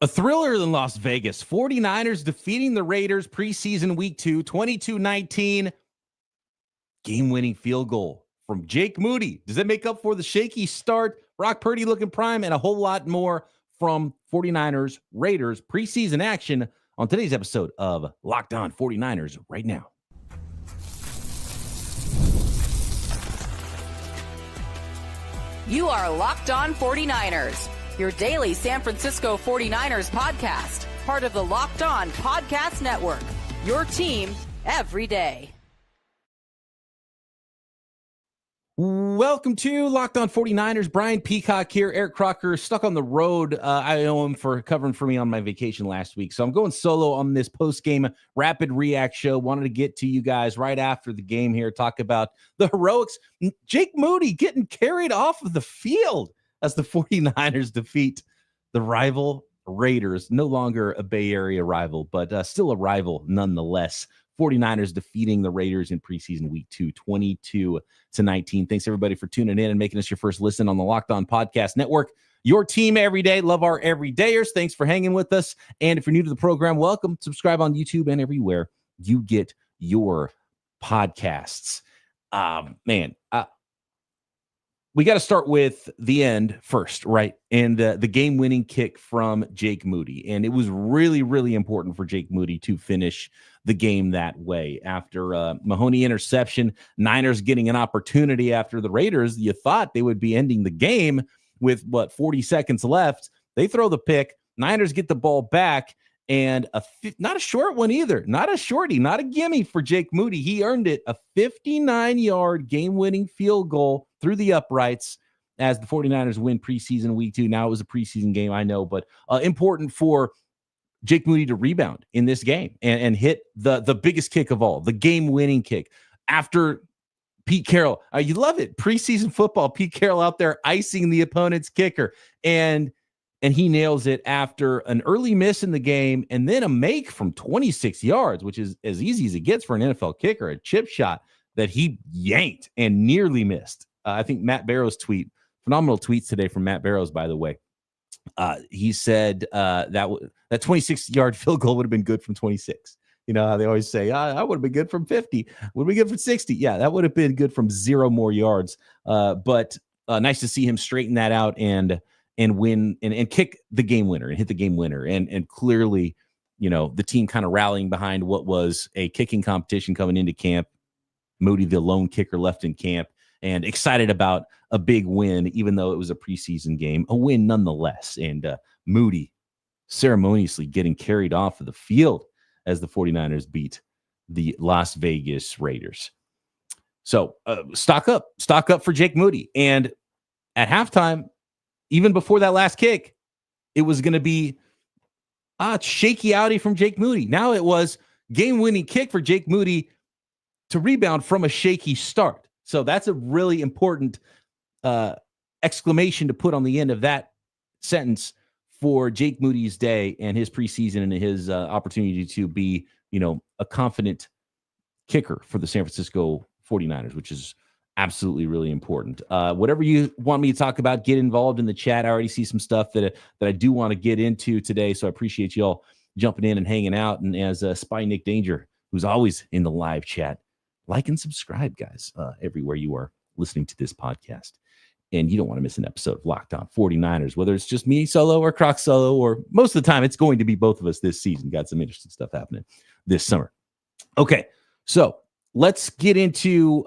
A thriller in Las Vegas. 49ers defeating the Raiders preseason week 2, 22-19. Game-winning field goal from Jake Moody. Does that make up for the shaky start? Brock Purdy looking prime, and a whole lot more from 49ers Raiders preseason action on today's episode of Locked On 49ers right now. You are Locked On 49ers, your daily San Francisco 49ers podcast, part of the Locked On Podcast Network, your team every day. Welcome to Locked On 49ers. Brian Peacock here. Eric Crocker stuck on the road. I owe him for covering for me on my vacation last week. So I'm going solo on this post-game rapid react show. Wanted to get to you guys right after the game here, talk about the heroics. Jake Moody getting carried off of the field as the 49ers defeat the rival Raiders. No longer a Bay Area rival, but still a rival nonetheless. 49ers defeating the Raiders in preseason week 2, 22-19. Thanks, everybody, for tuning in and making us your first listen on the Locked On Podcast Network. Your team every day. Love our everydayers. Thanks for hanging with us. And if you're new to the program, welcome. Subscribe on YouTube and everywhere you get your podcasts. We got to start with the end first, right? And the game-winning kick from Jake Moody. And it was really, really important for Jake Moody to finish the game that way. After Mahoney interception, Niners getting an opportunity after the Raiders, you thought they would be ending the game with, 40 seconds left. They throw the pick. Niners get the ball back. And not a short one either. Not a shorty, not a gimme for Jake Moody. He earned it, a 59-yard game-winning field goal through the uprights as the 49ers win preseason week 2. Now it was a preseason game, I know, but important for Jake Moody to rebound in this game and hit the biggest kick of all, the game-winning kick. After Pete Carroll, you love it. Preseason football, Pete Carroll out there icing the opponent's kicker. And he nails it after an early miss in the game and then a make from 26 yards, which is as easy as it gets for an NFL kicker, a chip shot that he yanked and nearly missed. I think Matt Barrow's tweet, phenomenal tweets today from Matt Barrows, by the way. He said that 26-yard field goal would have been good from 26. You know how they always say, I would have been good from 50. Would be good from 60. Yeah, that would have been good from 0 more yards. But nice to see him straighten that out and win and kick the game winner and hit the game winner. And clearly, the team kind of rallying behind what was a kicking competition coming into camp. Moody, the lone kicker, left in camp and excited about a big win, even though it was a preseason game, a win nonetheless. And Moody ceremoniously getting carried off of the field as the 49ers beat the Las Vegas Raiders. So stock up for Jake Moody. And at halftime, even before that last kick, it was going to be shaky outie from Jake Moody. Now it was game-winning kick for Jake Moody to rebound from a shaky start. So that's a really important exclamation to put on the end of that sentence for Jake Moody's day and his preseason and his opportunity to be, a confident kicker for the San Francisco 49ers, which is absolutely really important. Whatever you want me to talk about, get involved in the chat. I already see some stuff that I do want to get into today, so I appreciate you all jumping in and hanging out. And as Spy Nick Danger, who's always in the live chat, like and subscribe, guys, everywhere you are listening to this podcast. And you don't want to miss an episode of Locked On 49ers, whether it's just me solo or Croc solo, or most of the time it's going to be both of us this season. Got some interesting stuff happening this summer. Okay, so let's get into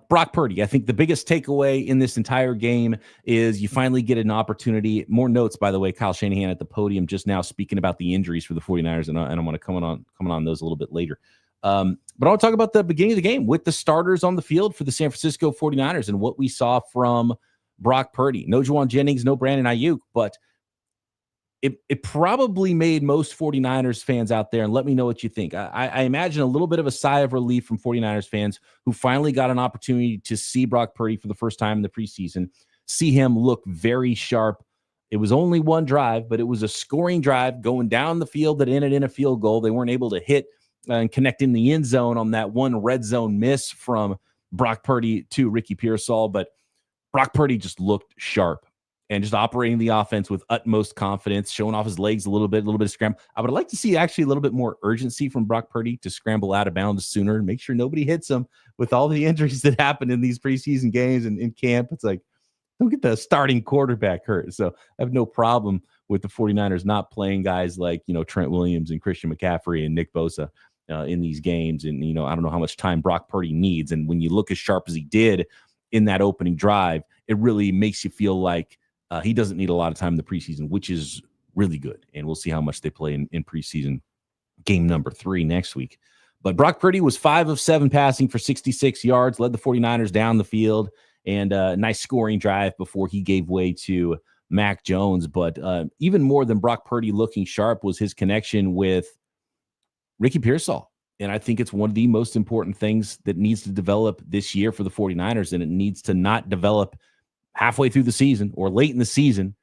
Brock Purdy. I think the biggest takeaway in this entire game is you finally get an opportunity. More notes, by the way, Kyle Shanahan at the podium just now speaking about the injuries for the 49ers, and I want to come on those a little bit later. But I want to talk about the beginning of the game with the starters on the field for the San Francisco 49ers and what we saw from Brock Purdy. No Juwan Jennings, no Brandon Ayuk, but it probably made most 49ers fans out there, and let me know what you think. I imagine a little bit of a sigh of relief from 49ers fans who finally got an opportunity to see Brock Purdy for the first time in the preseason, see him look very sharp. It was only one drive, but it was a scoring drive going down the field that ended in a field goal. They weren't able to hit and connect in the end zone on that one red zone miss from Brock Purdy to Ricky Pearsall, but Brock Purdy just looked sharp. and just operating the offense with utmost confidence, showing off his legs a little bit of scram. I would like to see actually a little bit more urgency from Brock Purdy to scramble out of bounds sooner and make sure nobody hits him with all the injuries that happened in these preseason games and in camp. It's like, don't get the starting quarterback hurt. So I have no problem with the 49ers not playing guys like, Trent Williams and Christian McCaffrey and Nick Bosa in these games. And, I don't know how much time Brock Purdy needs. And when you look as sharp as he did in that opening drive, it really makes you feel like he doesn't need a lot of time in the preseason, which is really good. And we'll see how much they play in preseason game number 3 next week. But Brock Purdy was 5 of 7 passing for 66 yards, led the 49ers down the field, and a nice scoring drive before he gave way to Mac Jones. But even more than Brock Purdy looking sharp was his connection with Ricky Pearsall. And I think it's one of the most important things that needs to develop this year for the 49ers, and it needs to not develop halfway through the season or late in the season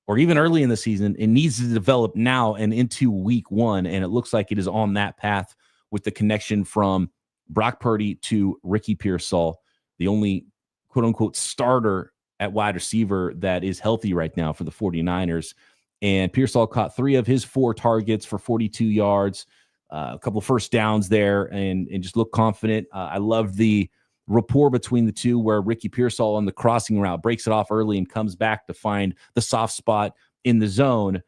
or even early in the season. It needs to develop now and into week 1, and it looks like it is on that path with the connection from Brock Purdy to Ricky Pearsall, the only quote-unquote starter at wide receiver that is healthy right now for the 49ers. And Pearsall caught 3 of his 4 targets for 42 yards, a couple of first downs there, and just looked confident. I love the rapport between the two where Ricky Pearsall on the crossing route breaks it off early and comes back to find the soft spot in the zone.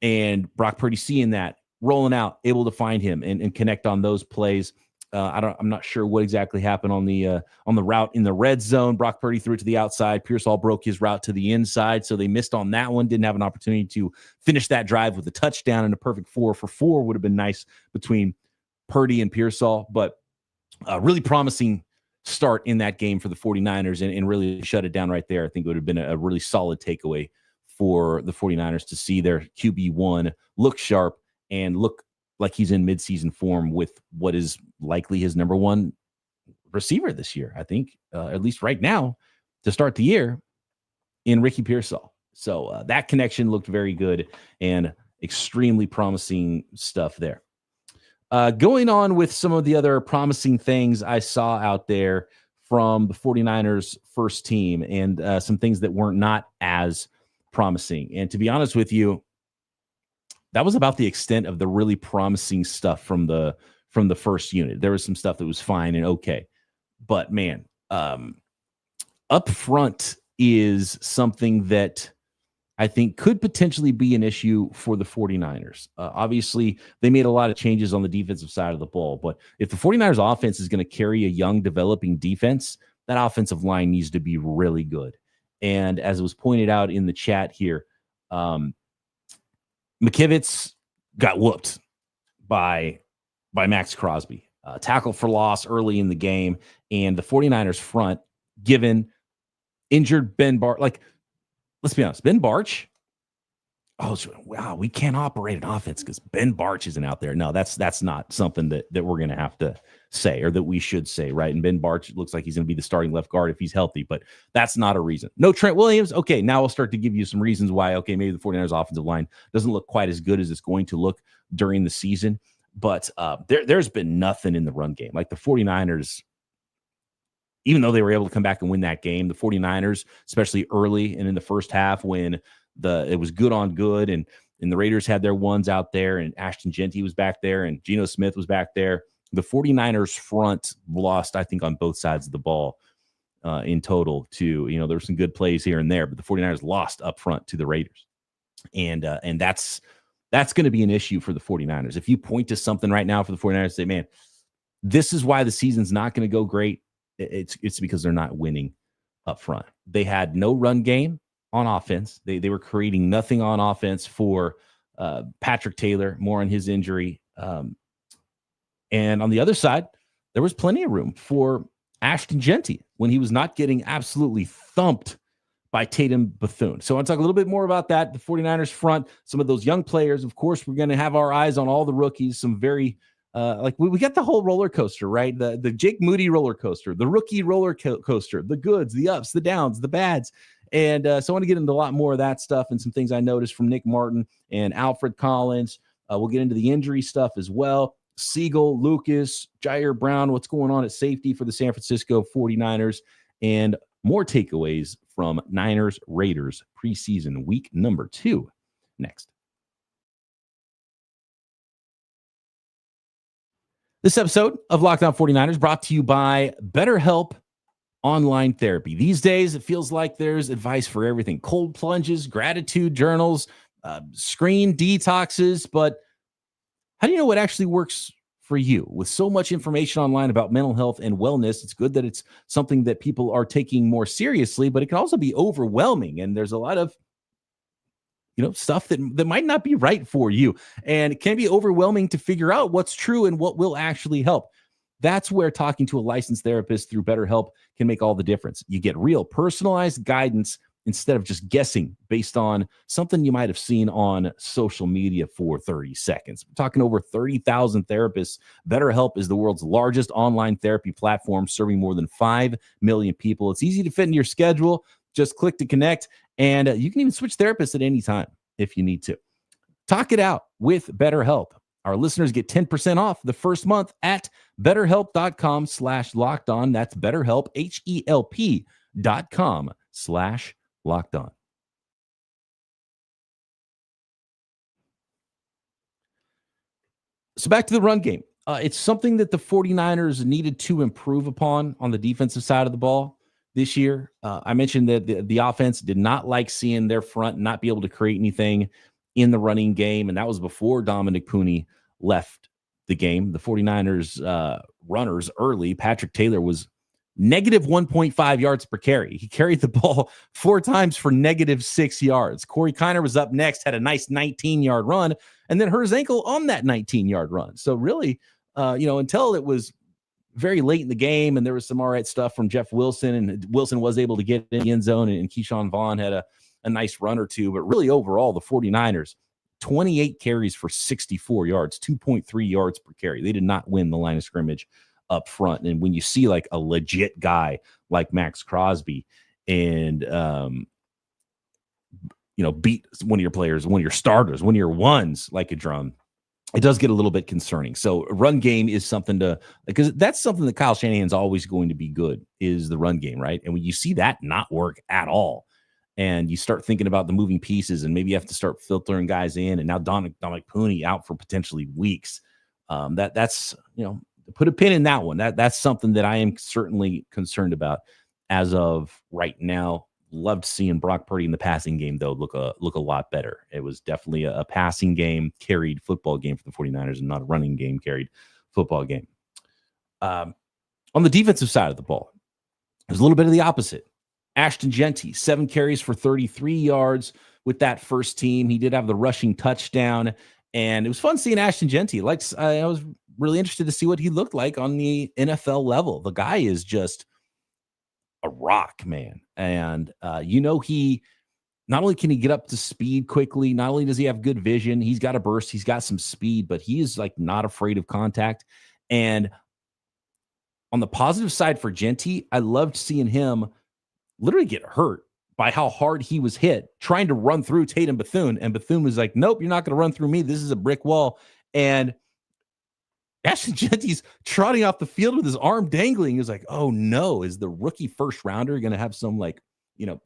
And Brock Purdy seeing that, rolling out, able to find him and connect on those plays. I'm not sure what exactly happened on the route in the red zone. Brock Purdy threw it to the outside. Pearsall broke his route to the inside, so they missed on that one. Didn't have an opportunity to finish that drive with a touchdown, and a perfect 4 for 4 would have been nice between Purdy and Pearsall. But really promising start in that game for the 49ers and really shut it down right there. I think it would have been a really solid takeaway for the 49ers to see their QB1 look sharp and look like he's in midseason form with what is likely his number 1 receiver this year, I think, at least right now, to start the year, in Ricky Pearsall. So that connection looked very good and extremely promising stuff there. Going on with some of the other promising things I saw out there from the 49ers first team and some things that weren't not as promising. And to be honest with you, that was about the extent of the really promising stuff from the first unit. There was some stuff that was fine and okay, but man, up front is something that I think could potentially be an issue for the 49ers. Obviously, they made a lot of changes on the defensive side of the ball, but if the 49ers offense is going to carry a young, developing defense, that offensive line needs to be really good. And as it was pointed out in the chat here, McKivitz got whooped by Max Crosby. Tackle for loss early in the game, and the 49ers front, given injured Ben Barch. Like, let's be honest, Ben Barch, wow, we can't operate an offense because Ben Barch isn't out there. No, that's not something that we're going to have to say or that we should say, right? And Ben Barch looks like he's going to be the starting left guard if he's healthy, but that's not a reason. No Trent Williams. Okay, now we'll start to give you some reasons why, okay, maybe the 49ers offensive line doesn't look quite as good as it's going to look during the season. But there's been nothing in the run game. Like the 49ers, even though they were able to come back and win that game, the 49ers, especially early and in the first half when it was good on good and the Raiders had their ones out there and Ashton Genty was back there and Geno Smith was back there. The 49ers front lost, I think, on both sides of the ball in total to, there were some good plays here and there, but the 49ers lost up front to the Raiders. And that's going to be an issue for the 49ers. If you point to something right now for the 49ers, say, man, this is why the season's not going to go great. It's because they're not winning up front. They had no run game on offense. They were creating nothing on offense for Patrick Taylor, more on his injury. And on the other side, there was plenty of room for Ashton Genty when he was not getting absolutely thumped by Tatum Bethune. So I want to talk a little bit more about that. The 49ers front, some of those young players. Of course, we're going to have our eyes on all the rookies, some very we got the whole roller coaster, right? The Jake Moody roller coaster, the rookie roller coaster, the goods, the ups, the downs, the bads. And so I want to get into a lot more of that stuff and some things I noticed from Nick Martin and Alfred Collins. We'll get into the injury stuff as well. Siegel, Lucas, Jair Brown, what's going on at safety for the San Francisco 49ers. And More takeaways from Niners Raiders preseason week number 2 next. This episode of Locked On 49ers brought to you by Betterhelp Online Therapy. These days, it feels like there's advice for everything. Cold plunges, gratitude journals, screen detoxes. But how do you know what actually works for you? With so much information online about mental health and wellness, it's good that it's something that people are taking more seriously, but it can also be overwhelming. And there's a lot of stuff that might not be right for you. And it can be overwhelming to figure out what's true and what will actually help. That's where talking to a licensed therapist through BetterHelp can make all the difference. You get real personalized guidance instead of just guessing based on something you might have seen on social media for 30 seconds. We're talking over 30,000 therapists. BetterHelp is the world's largest online therapy platform, serving more than 5 million people. It's easy to fit into your schedule. Just click to connect, and you can even switch therapists at any time if you need to. Talk it out with BetterHelp. Our listeners get 10% off the first month at betterhelp.com/lockedon. That's BetterHelp, HELP.com/lockedon. So back to the run game. It's something that the 49ers needed to improve upon on the defensive side of the ball this year. I mentioned that the offense did not like seeing their front not be able to create anything in the running game, and that was before Dominick Puni left the game. The 49ers runners early, Patrick Taylor was negative 1.5 yards per carry. He carried the ball 4 times for negative 6 yards. Corey Kiner was up next, had a nice 19-yard run, and then hurt his ankle on that 19-yard run. So really, until it was very late in the game, and there was some all right stuff from Jeff Wilson, and Wilson was able to get in the end zone, and Keyshawn Vaughn had a nice run or two. But really, overall, the 49ers, 28 carries for 64 yards, 2.3 yards per carry. They did not win the line of scrimmage up front. And when you see like a legit guy like Max Crosby and, beat one of your players, one of your starters, one of your ones like a drum, it does get a little bit concerning. So run game is something because that's something that Kyle Shanahan's always going to be good, is the run game, right? And when you see that not work at all, and you start thinking about the moving pieces, and maybe you have to start filtering guys in, and now Dominick Puni out for potentially weeks, that's put a pin in that one. That's something that I am certainly concerned about as of right now. Loved seeing Brock Purdy in the passing game, though, look a lot better. It was definitely a passing game carried football game for the 49ers, and not a running game carried football game. On the defensive side of the ball, it was a little bit of the opposite. Ashton Jeanty, 7 carries for 33 yards with that first team. He did have the rushing touchdown, and it was fun seeing Ashton Jeanty. I was really interested to see what he looked like on the NFL level. The guy is just a rock, man. And, he not only can he get up to speed quickly, not only does he have good vision, he's got a burst, he's got some speed, but he is like not afraid of contact. And on the positive side for Jeanty, I loved seeing him literally get hurt by how hard he was hit trying to run through Tatum Bethune. And Bethune was like, nope, you're not going to run through me. This is a brick wall. And Ashton Jeanty's trotting off the field with his arm dangling. He was like, oh no, is the rookie first rounder going to have some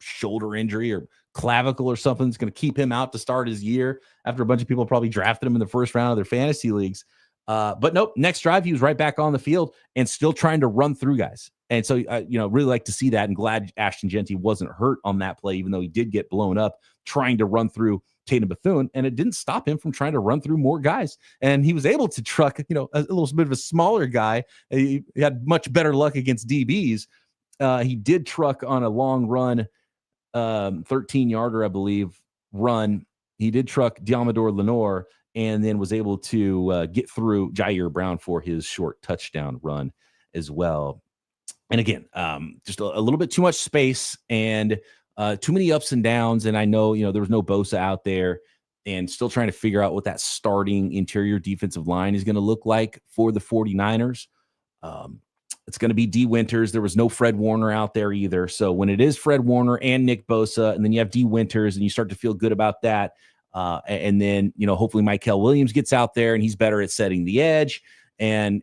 shoulder injury or clavicle or something that's going to keep him out to start his year after a bunch of people probably drafted him in the first round of their fantasy leagues? But nope, next drive, he was right back on the field and still trying to run through guys. And so, really like to see that, and glad Ashton Jeanty wasn't hurt on that play, even though he did get blown up trying to run through Tatum Bethune, and it didn't stop him from trying to run through more guys. And he was able to truck, a little bit of a smaller guy. He had much better luck against DBs. He did truck on a long run, 13-yarder, I believe, run. He did truck Diamador Lenore, and then was able to get through Jair Brown for his short touchdown run as well. And again, just a little bit too much space and too many ups and downs. And I know, there was no Bosa out there, and still trying to figure out what that starting interior defensive line is going to look like for the 49ers. It's going to be D Winters. There was no Fred Warner out there either. So when it is Fred Warner and Nick Bosa, and then you have D Winters, and you start to feel good about that. And then, hopefully Mykel Williams gets out there and he's better at setting the edge and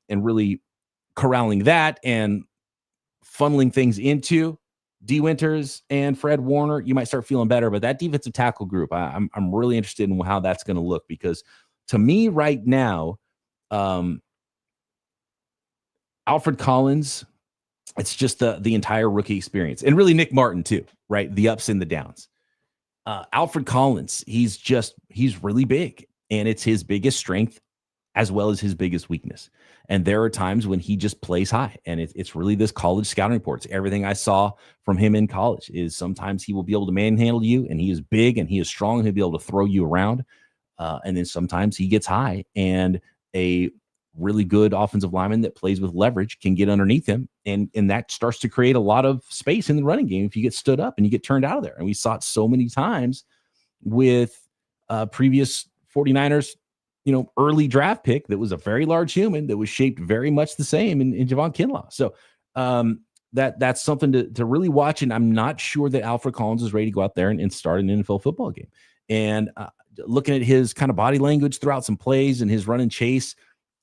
really corralling that and funneling things into D. Winters and Fred Warner, you might start feeling better. But that defensive tackle group, I'm really interested in how that's going to look, because to me right now, Alfred Collins, it's just the entire rookie experience, and really Nick Martin too, right? The ups and the downs. Alfred Collins, he's really big, and it's his biggest strength as well as his biggest weakness. And there are times when he just plays high, and it's really this college scouting reports. Everything I saw from him in college is sometimes he will be able to manhandle you, and he is big and he is strong, and he'll be able to throw you around. And then sometimes he gets high, and a really good offensive lineman that plays with leverage can get underneath him. And that starts to create a lot of space in the running game if you get stood up and you get turned out of there. And we saw it so many times with previous 49ers, early draft pick that was a very large human that was shaped very much the same in Javon Kinlaw. So that's something to really watch. And I'm not sure that Alfred Collins is ready to go out there and start an NFL football game. And looking at his kind of body language throughout some plays and his run and chase,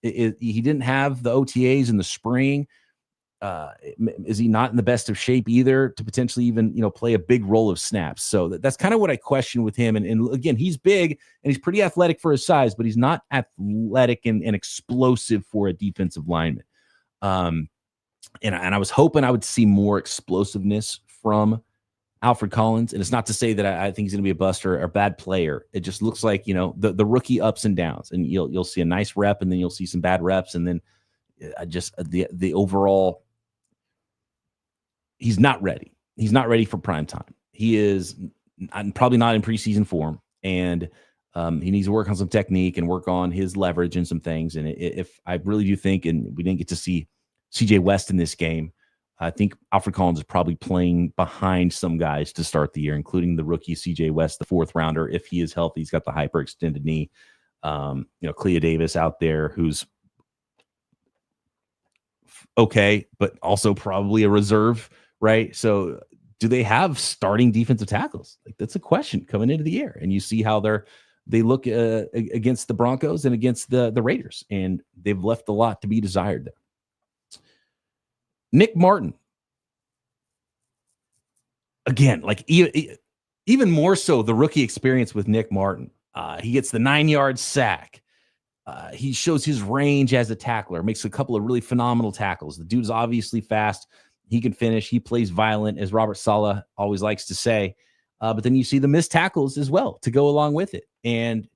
he didn't have the OTAs in the spring. Is he not in the best of shape either to potentially even, play a big role of snaps? So that's kind of what I question with him. And again, he's big and he's pretty athletic for his size, but he's not athletic and explosive for a defensive lineman. And I was hoping I would see more explosiveness from Alfred Collins. And it's not to say that I think he's going to be a bust or a bad player. It just looks like, the rookie ups and downs, and you'll see a nice rep, and then you'll see some bad reps. And then just the overall, he's not ready. He's not ready for prime time. He is probably not in preseason form, and he needs to work on some technique and work on his leverage and some things. And if I really do think, and we didn't get to see CJ West in this game, I think Alfred Collins is probably playing behind some guys to start the year, including the rookie CJ West, the 4th rounder. If he is healthy, he's got the hyperextended knee. Clea Davis out there, who's okay, but also probably a reserve, right? So do they have starting defensive tackles? Like, that's a question coming into the year. And you see how they look against the Broncos and against the Raiders, and they've left a lot to be desired there. Nick Martin, again, like even more so the rookie experience with Nick Martin. He gets the 9-yard sack. He shows his range as a tackler, makes a couple of really phenomenal tackles. The dude's obviously fast. He can finish. He plays violent, as Robert Saleh always likes to say. But then you see the missed tackles as well to go along with it. And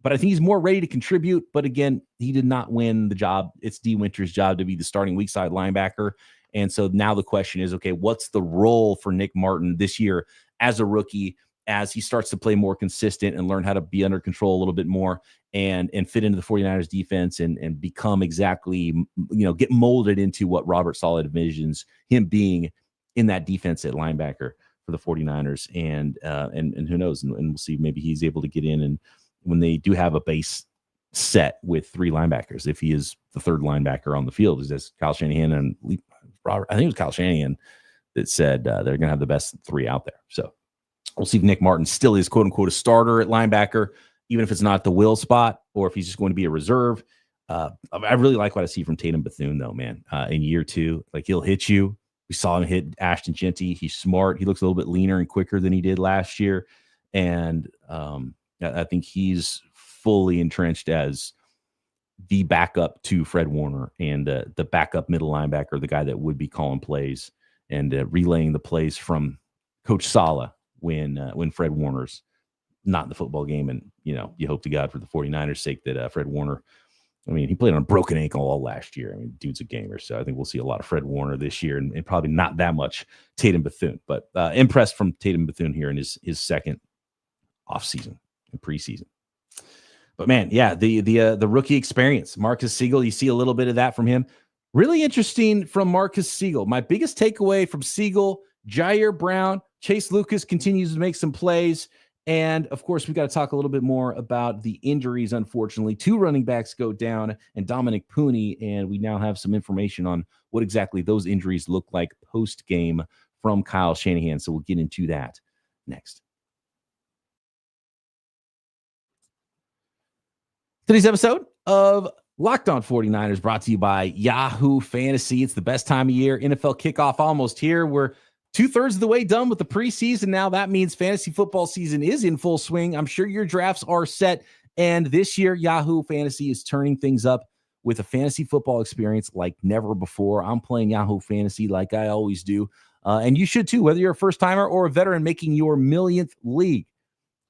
but I think he's more ready to contribute. But again, he did not win the job. It's D. Winters' job to be the starting weak side linebacker. And so now the question is, okay, what's the role for Nick Martin this year as a rookie, as he starts to play more consistent and learn how to be under control a little bit more and fit into the 49ers defense and become exactly, get molded into what Robert Saleh envisions him being in that defense at linebacker for the 49ers. And who knows, and we'll see, maybe he's able to get in, and when they do have a base set with 3 linebackers, if he is the 3rd linebacker on the field, is as Kyle Shanahan and Robert, I think it was Kyle Shanahan that said they're going to have the best 3 out there. So we'll see if Nick Martin still is quote unquote a starter at linebacker, even if it's not the will spot, or if he's just going to be a reserve. I really like what I see from Tatum Bethune though, man, in year 2. Like, he'll hit you. We saw him hit Ashton Jeanty. He's smart. He looks a little bit leaner and quicker than he did last year. And I think he's fully entrenched as the backup to Fred Warner and the backup middle linebacker, the guy that would be calling plays and relaying the plays from Coach Saleh when Fred Warner's not in the football game. And, you hope to God for the 49ers' sake that Fred Warner, he played on a broken ankle all last year. Dude's a gamer. So I think we'll see a lot of Fred Warner this year and probably not that much Tatum Bethune. But impressed from Tatum Bethune here in his second offseason and preseason. But man, yeah, the rookie experience, Marcus Siegel, you see a little bit of that from him. Really interesting from Marcus Siegel. My biggest takeaway from Siegel, Jair Brown, Chase Lucas continues to make some plays. And of course, we got to talk a little bit more about the injuries. Unfortunately, 2 running backs go down and Dominick Puni. And we now have some information on what exactly those injuries look like post game from Kyle Shanahan. So we'll get into that next. Today's episode of Locked On 49ers brought to you by Yahoo Fantasy. It's the best time of year. NFL kickoff almost here. We're 2/3 of the way done with the preseason. Now that means fantasy football season is in full swing. I'm sure your drafts are set. And this year, Yahoo Fantasy is turning things up with a fantasy football experience like never before. I'm playing Yahoo Fantasy like I always do. And you should too, whether you're a first timer or a veteran making your millionth league.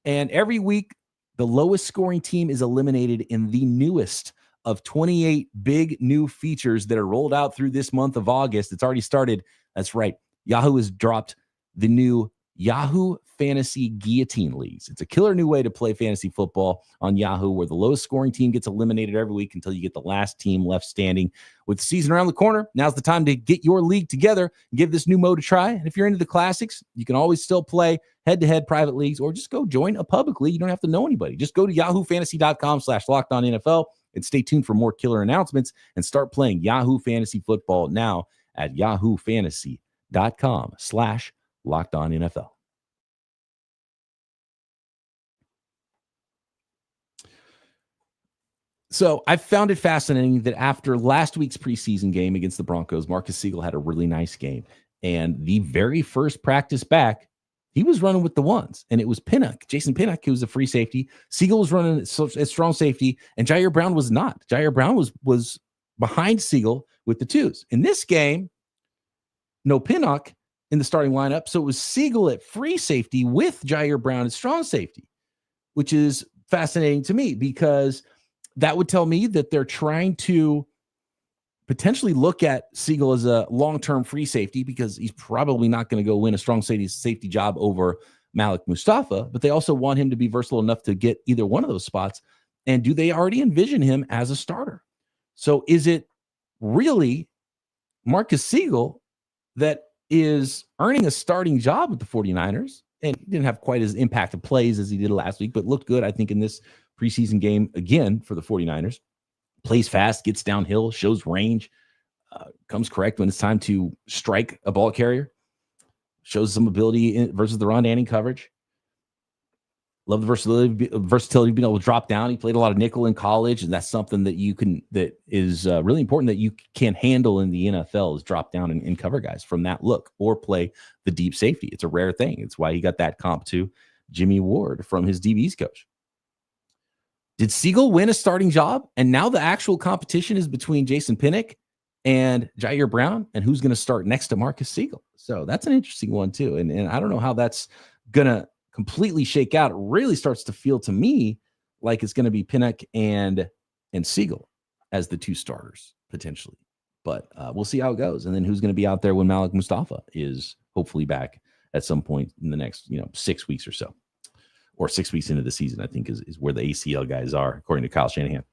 And every week, the lowest scoring team is eliminated in the newest of 28 big new features that are rolled out through this month of August. It's already started. That's right. Yahoo has dropped the new Yahoo Fantasy Guillotine Leagues. It's a killer new way to play fantasy football on Yahoo, where the lowest scoring team gets eliminated every week until you get the last team left standing. With the season around the corner, now's the time to get your league together and give this new mode a try. And if you're into the classics, you can always still play head-to-head private leagues, or just go join a public league. You don't have to know anybody. Just go to yahoofantasy.com/lockedonnNFL and stay tuned for more killer announcements and start playing Yahoo Fantasy Football now at yahoofantasy.com/lockedonnNFL. So I found it fascinating that after last week's preseason game against the Broncos, Marcus Siegel had a really nice game. And the very first practice back, he was running with the ones, and it was Pinnock, Jason Pinnock, who was a free safety. Siegel was running at strong safety, and Jair Brown was not. Jair Brown was behind Siegel with the twos. In this game, no Pinnock in the starting lineup, so it was Siegel at free safety with Jair Brown at strong safety, which is fascinating to me because that would tell me that they're trying to potentially look at Siegel as a long-term free safety because he's probably not going to go win a strong safety job over Malik Mustafa, but they also want him to be versatile enough to get either one of those spots. And do they already envision him as a starter? So is it really Marcus Siegel that is earning a starting job with the 49ers? And he didn't have quite as impacted plays as he did last week, but looked good, I think, in this preseason game again for the 49ers. Plays fast, gets downhill, shows range, comes correct when it's time to strike a ball carrier, shows some ability versus the run and in coverage. Love the versatility, being able to drop down. He played a lot of nickel in college, and that's something that that is really important that you can handle in the NFL is drop down and cover guys from that look or play the deep safety. It's a rare thing. It's why he got that comp to Jimmy Ward from his DBs coach. Did Siegel win a starting job? And now the actual competition is between Jason Pinnock and Jair Brown, and who's going to start next to Marcus Siegel. So that's an interesting one too. And I don't know how that's going to completely shake out. It really starts to feel to me like it's going to be Pinnock and Siegel as the two starters potentially. But we'll see how it goes. And then who's going to be out there when Malik Mustafa is hopefully back at some point in the next 6 weeks or so. Or 6 weeks into the season, I think is where the ACL guys are, according to Kyle Shanahan.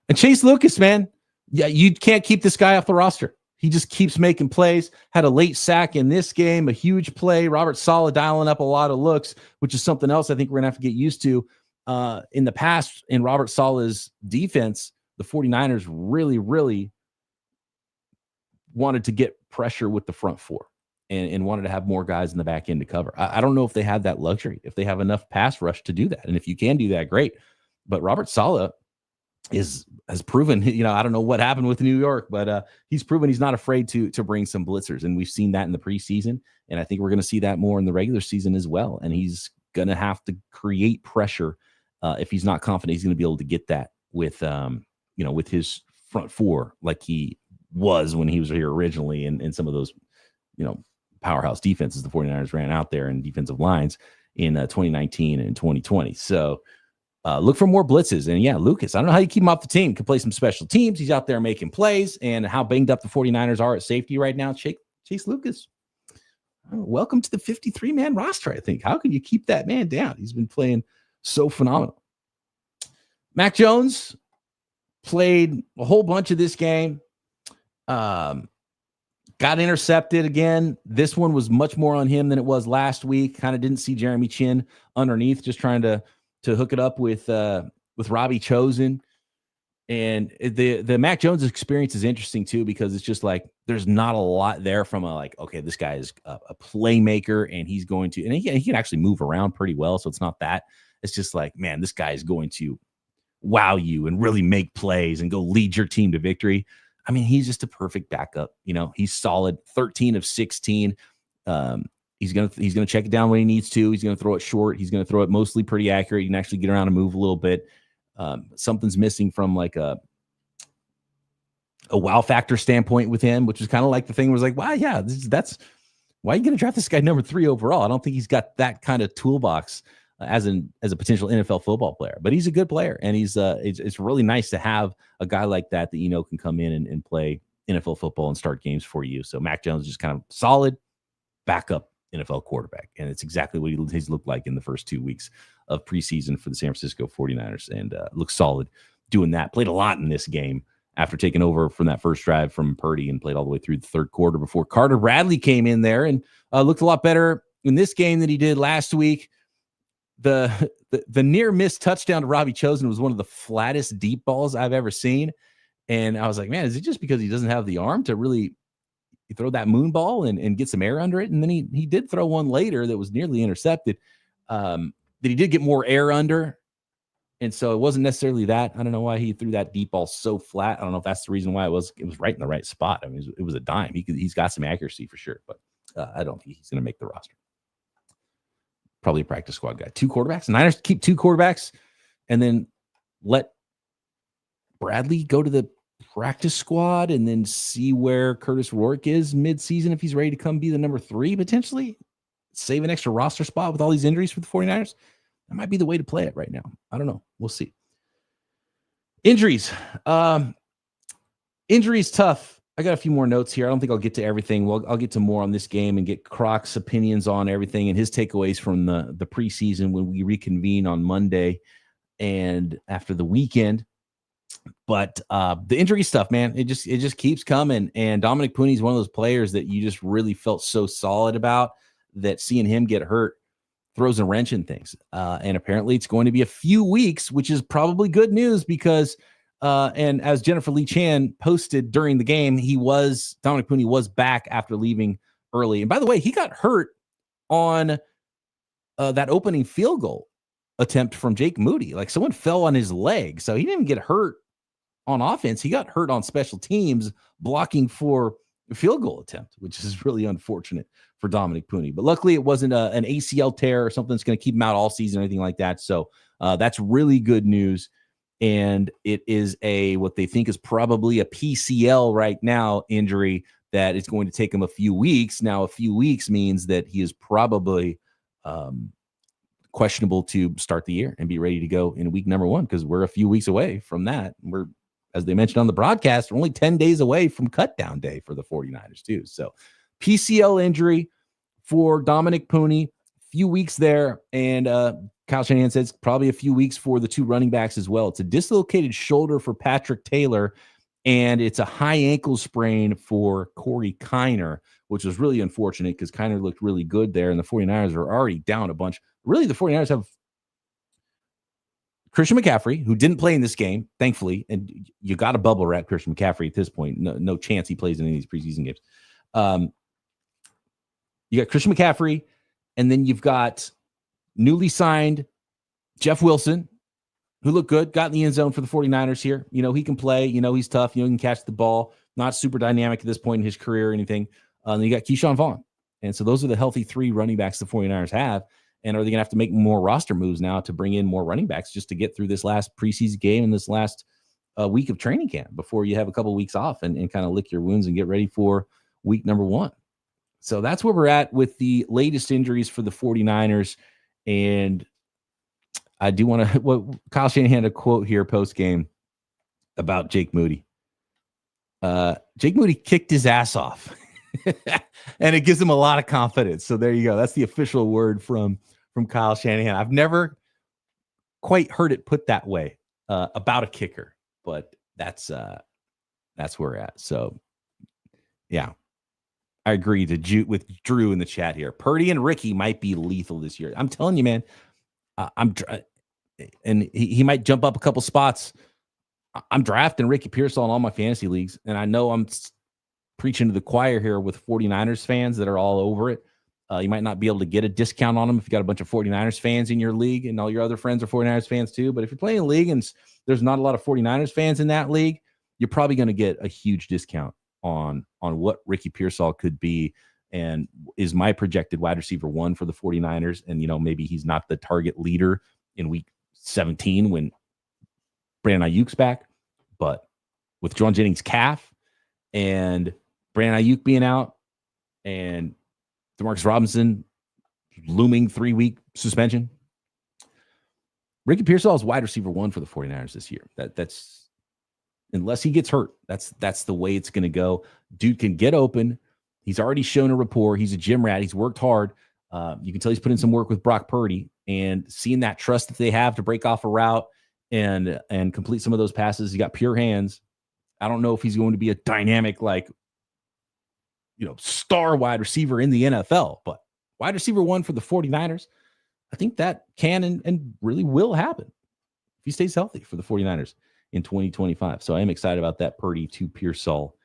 And Chase Lucas, man, yeah, you can't keep this guy off the roster. He just keeps making plays. Had a late sack in this game, a huge play. Robert Saleh dialing up a lot of looks, which is something else I think we're going to have to get used to. In the past, in Robert Saleh's defense, the 49ers really, really wanted to get pressure with the front four. And wanted to have more guys in the back end to cover. I don't know if they have that luxury, if they have enough pass rush to do that. And if you can do that, great. But Robert Saleh has proven, I don't know what happened with New York, but he's proven he's not afraid to bring some blitzers. And we've seen that in the preseason. And I think we're going to see that more in the regular season as well. And he's going to have to create pressure. If he's not confident, he's going to be able to get that with his front four, like he was when he was here originally in some of those, powerhouse defenses the 49ers ran out there and defensive lines in 2019 and 2020. So look for more blitzes. And yeah, Lucas, I don't know how you keep him off the team. Can play some special teams. He's out there making plays, and how banged up the 49ers are at safety right now. Chase Lucas, welcome to the 53-man roster, I think. How can you keep that man down? He's been playing so phenomenal. Mac Jones played a whole bunch of this game. Got intercepted again. This one was much more on him than it was last week. Kind of didn't see Jeremy Chin underneath, just trying to hook it up with Robbie Chosen. And the Mac Jones experience is interesting too, because it's just like there's not a lot there from okay, this guy is a playmaker and he's going to, and he can actually move around pretty well. So it's not that. It's just like, man, this guy is going to wow you and really make plays and go lead your team to victory. I mean, he's just a perfect backup. He's solid. 13 of 16. He's gonna check it down when he needs to. He's gonna throw it short. He's gonna throw it mostly pretty accurate. He can actually get around and move a little bit. Something's missing from like a wow factor standpoint with him, which is kind of like the thing was like, wow, yeah, that's why are you going to draft this guy number 3 overall? I don't think he's got that kind of toolbox as a potential NFL football player, but he's a good player, and it's really nice to have a guy like that can come in and play NFL football and start games for you. So Mac Jones is just kind of solid backup NFL quarterback, and it's exactly what he's looked like in the first 2 weeks of preseason for the San Francisco 49ers, and looks solid doing that. Played a lot in this game after taking over from that first drive from Purdy, and played all the way through the third quarter before Carter Bradley came in there and looked a lot better in this game than he did last week. The near miss touchdown to Robbie Chosen was one of the flattest deep balls I've ever seen. And I was like, man, is it just because he doesn't have the arm to really throw that moon ball and get some air under it? And then he did throw one later that was nearly intercepted that he did get more air under. And so it wasn't necessarily that. I don't know why he threw that deep ball so flat. I don't know if that's the reason why it was right in the right spot. I mean, it was a dime. He's got some accuracy for sure, but I don't think he's going to make the roster. Probably a practice squad guy. 2 quarterbacks. Niners keep 2 quarterbacks and then let Bradley go to the practice squad and then see where Curtis Rourke is mid-season if he's ready to come be the number 3 potentially. Save an extra roster spot with all these injuries for the 49ers. That might be the way to play it right now. I don't know. We'll see. Injuries. Injuries tough. I got a few more notes here. I don't think I'll get to everything. Well, I'll get to more on this game and get Croc's opinions on everything and his takeaways from the preseason when we reconvene on Monday and after the weekend. But the injury stuff, man, it just keeps coming. And Dominick Puni is one of those players that you just really felt so solid about that seeing him get hurt throws a wrench in things. And apparently it's going to be a few weeks, which is probably good news because, and as Jennifer Lee Chan posted during the game, Dominick Puni was back after leaving early. And by the way, he got hurt on that opening field goal attempt from Jake Moody. Like someone fell on his leg. So he didn't get hurt on offense. He got hurt on special teams blocking for a field goal attempt, which is really unfortunate for Dominick Puni. But luckily it wasn't an ACL tear or something that's going to keep him out all season or anything like that. So that's really good news. And it is what they think is probably a PCL right now injury that is going to take him a few weeks. Now, a few weeks means that he is probably questionable to start the year and be ready to go in week number 1 because we're a few weeks away from that. We're, as they mentioned on the broadcast, we're only 10 days away from cutdown day for the 49ers too. So PCL injury for Dominick Puni, few weeks there. And Kyle Shanahan says probably a few weeks for the 2 running backs as well. It's a dislocated shoulder for Patrick Taylor, and it's a high ankle sprain for Corey Kiner, which was really unfortunate because Kiner looked really good there, and the 49ers are already down a bunch. Really, the 49ers have Christian McCaffrey, who didn't play in this game, thankfully, and you got to bubble wrap Christian McCaffrey at this point. No chance he plays in any of these preseason games. You got Christian McCaffrey, and then you've got newly signed Jeff Wilson, who looked good, got in the end zone for the 49ers here. He can play. He's tough. He can catch the ball. Not super dynamic at this point in his career or anything. And then you got Keyshawn Vaughn. And so those are the healthy 3 running backs the 49ers have. And are they going to have to make more roster moves now to bring in more running backs just to get through this last preseason game and this last week of training camp before you have a couple of weeks off and kind of lick your wounds and get ready for week number 1? So that's where we're at with the latest injuries for the 49ers. And I do want to, Kyle Shanahan had a quote here post-game about Jake Moody. Jake Moody kicked his ass off. And it gives him a lot of confidence. So there you go. That's the official word from Kyle Shanahan. I've never quite heard it put that way about a kicker, but that's where we're at. So yeah, I agree with Drew in the chat here. Purdy and Ricky might be lethal this year. I'm telling you, man. And he might jump up a couple spots. I'm drafting Ricky Pearsall in all my fantasy leagues, and I know I'm preaching to the choir here with 49ers fans that are all over it. You might not be able to get a discount on them if you got a bunch of 49ers fans in your league, and all your other friends are 49ers fans too. But if you're playing a league and there's not a lot of 49ers fans in that league, you're probably going to get a huge discount on what Ricky Pearsall could be and is my projected wide receiver 1 for the 49ers. And, maybe he's not the target leader in week 17 when Brandon Ayuk's back, but with John Jennings' calf and Brandon Ayuk being out and Demarcus Robinson looming 3-week suspension, Ricky Pearsall is wide receiver 1 for the 49ers this year. That's unless he gets hurt, that's the way it's going to go. Dude can get open. He's already shown a rapport. He's a gym rat. He's worked hard. You can tell he's put in some work with Brock Purdy, and seeing that trust that they have to break off a route and complete some of those passes. He got pure hands. I don't know if he's going to be a dynamic, star wide receiver in the NFL, but wide receiver 1 for the 49ers, I think that can and really will happen if he stays healthy for the 49ers in 2025. So I am excited about that Purdy to Pearsall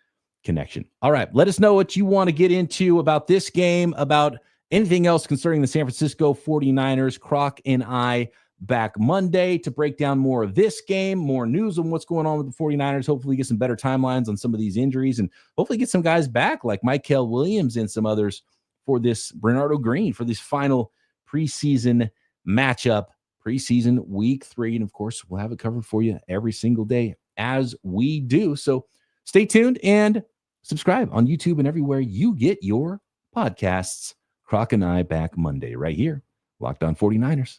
connection. All right, let us know what you want to get into about this game, about anything else concerning the San Francisco 49ers. Croc and I back Monday to break down more of this game, more news on what's going on with the 49ers, hopefully get some better timelines on some of these injuries, and hopefully get some guys back like Mykel Williams and some others for this Bernardo Green for this final preseason matchup, preseason week 3. And of course, we'll have it covered for you every single day as we do. So stay tuned and subscribe on YouTube and everywhere you get your podcasts. Croc and I back Monday right here. Locked On 49ers.